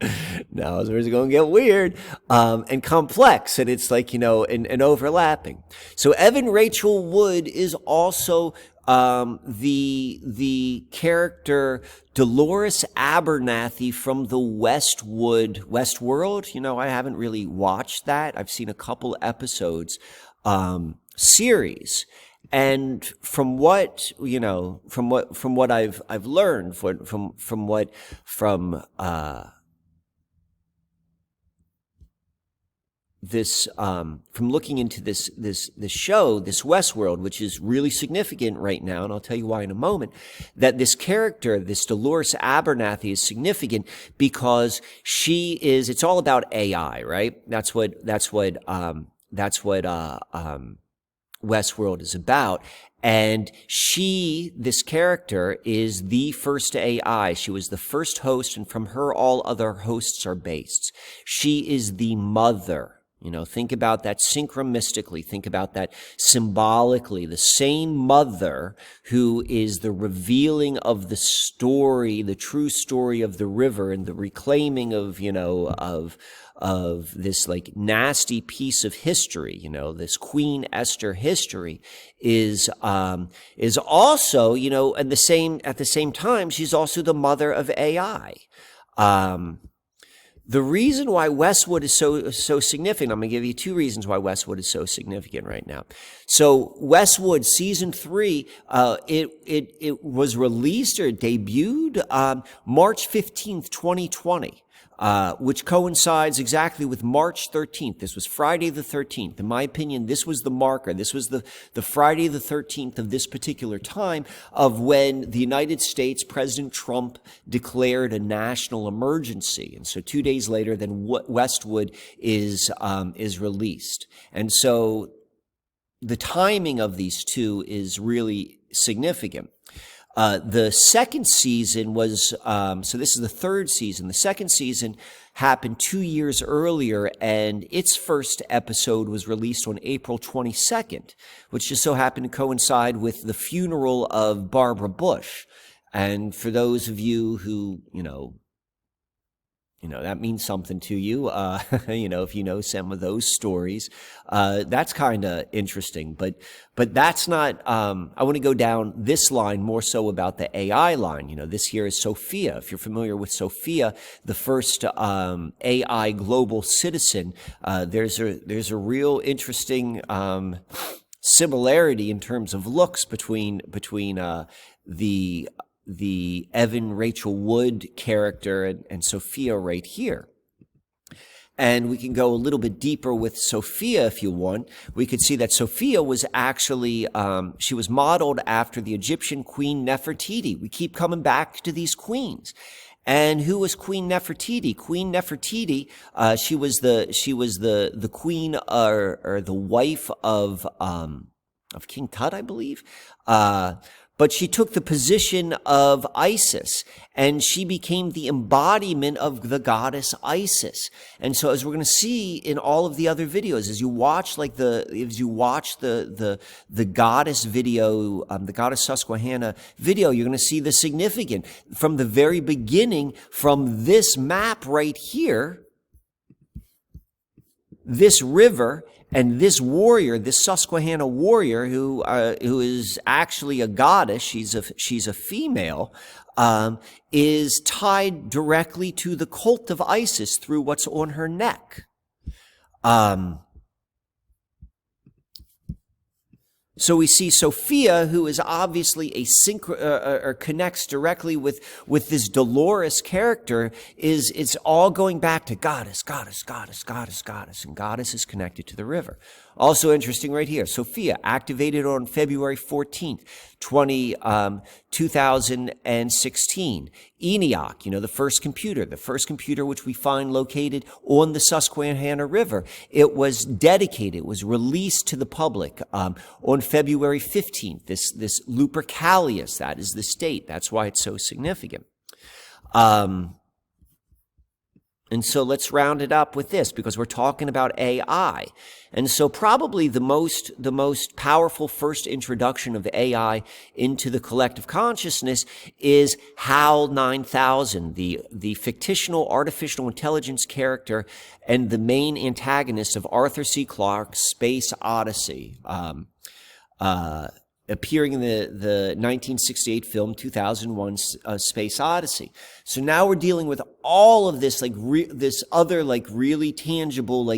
it's going to get weird and complex, and it's like, and overlapping. So Evan Rachel Wood is also the character Dolores Abernathy from the Westworld. I haven't really watched that. I've seen a couple episodes series. And from what I've learned from looking into this show, this Westworld, which is really significant right now, and I'll tell you why in a moment, that this character, this Dolores Abernathy, is significant because it's all about AI, right? That's what Westworld is about. And this character is the first AI. She was the first host, and from her, all other hosts are based. She is the mother. Think about that synchromystically. Think about that symbolically. The same mother who is the revealing of the story, the true story of the river, and the reclaiming of this like nasty piece of history, this Queen Esther history is also, at the same time, she's also the mother of AI. The reason why Westwood is so significant, I'm going to give you two reasons why Westwood is so significant right now. So Westwood season 3, it was released or debuted March 15th, 2020. Which coincides exactly with March 13th. This was Friday the 13th. In my opinion, this was the marker. This was the Friday the 13th of this particular time of when the United States, President Trump declared a national emergency. And so 2 days later, then Westwood is released. And so the timing of these two is really significant. The second season was, so this is the third season. The second season happened 2 years earlier, and its first episode was released on April 22nd, which just so happened to coincide with the funeral of Barbara Bush. And for those of you who, that means something to you. If you know some of those stories, that's kind of interesting. But that's not, I want to go down this line more so about the AI line. This here is Sophia. If you're familiar with Sophia, the first AI global citizen, there's a real interesting similarity in terms of looks between the Evan Rachel Wood character and Sophia right here. And we can go a little bit deeper with Sophia if you want. We could see that Sophia was actually, she was modeled after the Egyptian Queen Nefertiti. We keep coming back to these queens. And who was Queen Nefertiti? Queen Nefertiti, she was the queen or the wife of King Tut, I believe. But she took the position of Isis, and she became the embodiment of the goddess Isis. And so, as we're going to see in all of the other videos, as you watch the goddess video, the goddess Susquehanna video, you're going to see the significance from the very beginning, from this map right here, this river. And this warrior, this Susquehanna warrior, who is actually a goddess, she's a female, is tied directly to the cult of Isis through what's on her neck. So we see Sophia, who is obviously or connects directly with this Dolores character, it's all going back to goddess, goddess, goddess, goddess, goddess, and goddess is connected to the river. Also interesting right here, Sophia, activated on February 14th, 2016. ENIAC, the first computer which we find located on the Susquehanna River. It was dedicated, it was released to the public on February 15th. This Lupercalius, that is the state. That's why it's so significant. And so let's round it up with this, because we're talking about AI. And so probably the most powerful first introduction of AI into the collective consciousness is HAL 9000, the fictional artificial intelligence character and the main antagonist of Arthur C. Clarke's Space Odyssey. Appearing in the 1968 film 2001 Space Odyssey. So now we're dealing with all of this, this other, really tangible,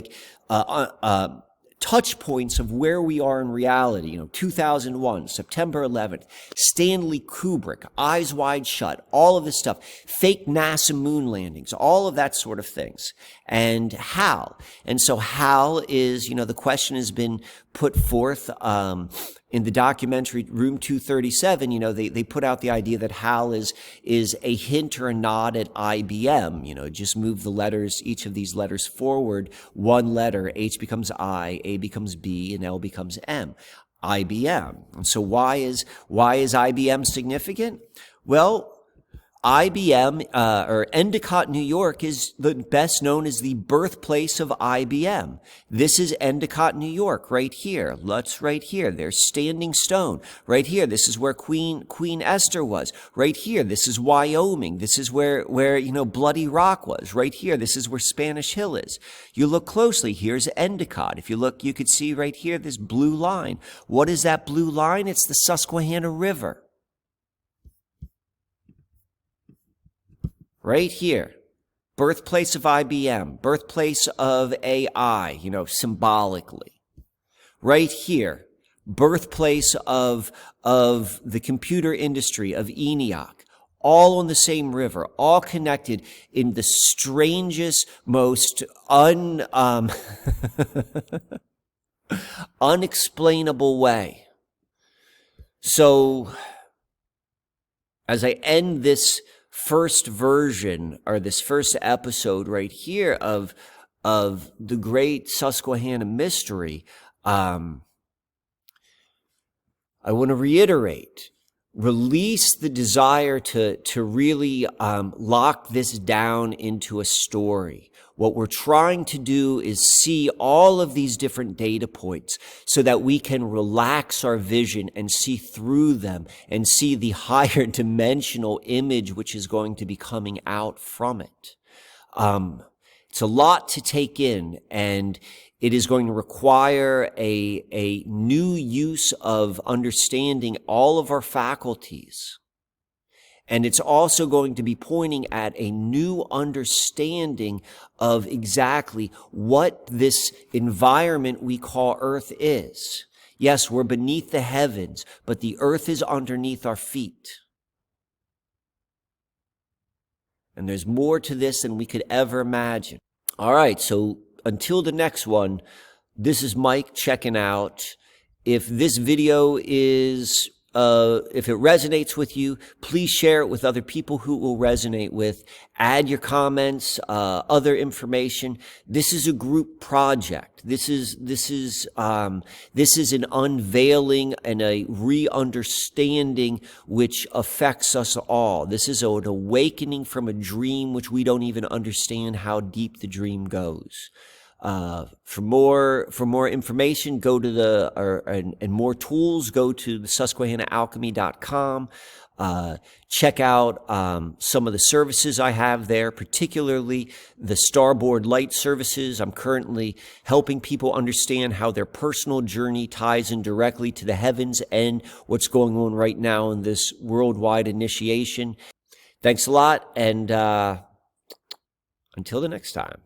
touch points of where we are in reality. 2001, September 11th, Stanley Kubrick, Eyes Wide Shut, all of this stuff, fake NASA moon landings, all of that sort of things. And HAL. And so HAL is, the question has been put forth, in the documentary Room 237, they put out the idea that HAL is a hint or a nod at IBM. Just move the letters, each of these letters forward one letter. H becomes I, A becomes B, and L becomes M. IBM. And so why is IBM significant? Well, IBM, or Endicott, New York, is the best known as the birthplace of IBM. This is Endicott, New York, right here. Right here. There's Standing Stone. Right here. This is where Queen Esther was. Right here. This is Wyoming. This is where Bloody Rock was. Right here. This is where Spanish Hill is. You look closely. Here's Endicott. If you look, you could see right here this blue line. What is that blue line? It's the Susquehanna River. Right here, birthplace of IBM, birthplace of AI, symbolically. Right here, birthplace of the computer industry, of ENIAC, all on the same river, all connected in the strangest, most unexplainable way. So, as I end this first version, or this first episode right here of the great Susquehanna mystery, I want to reiterate, release the desire to really lock this down into a story. What we're trying to do is see all of these different data points so that we can relax our vision and see through them and see the higher dimensional image which is going to be coming out from it. It's a lot to take in, and it is going to require a new use of understanding all of our faculties. And it's also going to be pointing at a new understanding of exactly what this environment we call Earth is. Yes, we're beneath the heavens, but the earth is underneath our feet. And there's more to this than we could ever imagine. All right, so until the next one, this is Mike checking out. If this video is, if it resonates with you, please share it with other people who it will resonate with. Add your comments, other information. This is a group project. This is an unveiling and a re-understanding which affects us all. This is an awakening from a dream which we don't even understand how deep the dream goes. For more information, go to and more tools, go to the SusquehannaAlchemy.com. Check out some of the services I have there, particularly the Starboard Light services. I'm currently helping people understand how their personal journey ties in directly to the heavens and what's going on right now in this worldwide initiation. Thanks a lot, and until the next time.